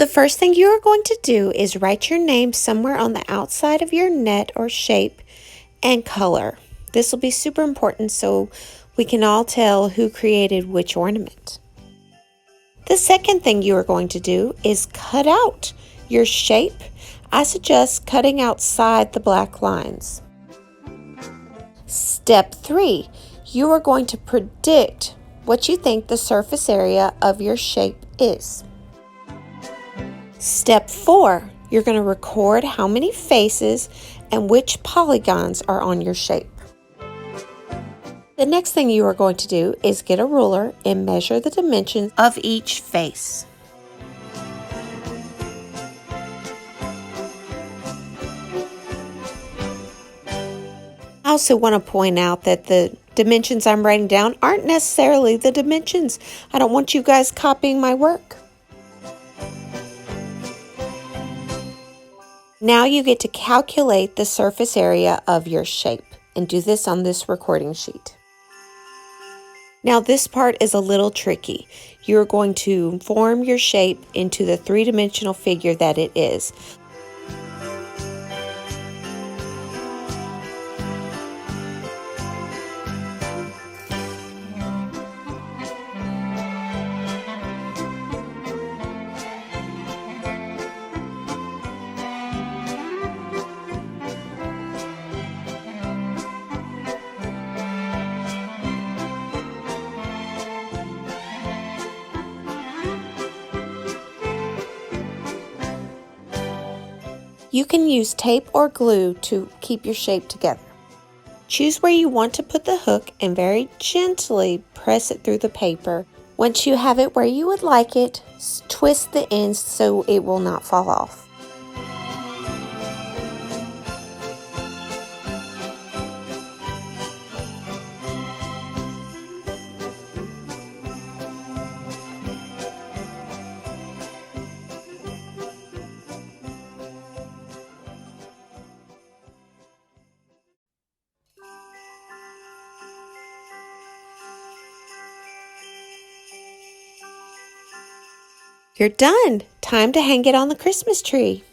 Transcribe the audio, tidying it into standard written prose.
The first thing you are going to do is write your name somewhere on the outside of your net or shape and color. This will be super important so we can all tell who created which ornament. The second thing you are going to do is cut out your shape. I suggest cutting outside the black lines. Step 3, you are going to predict what you think the surface area of your shape is. Step 4, you're going to record how many faces and which polygons are on your shape. The next thing you are going to do is get a ruler and measure the dimensions of each face. I also want to point out that the dimensions I'm writing down aren't necessarily the dimensions. I don't want you guys copying my work. Now you get to calculate the surface area of your shape and do this on this recording sheet. Now this part is a little tricky. You're going to form your shape into the three-dimensional figure that it is. You can use tape or glue to keep your shape together. Choose where you want to put the hook and very gently press it through the paper. Once you have it where you would like it, twist the ends so it will not fall off. You're done. Time to hang it on the Christmas tree.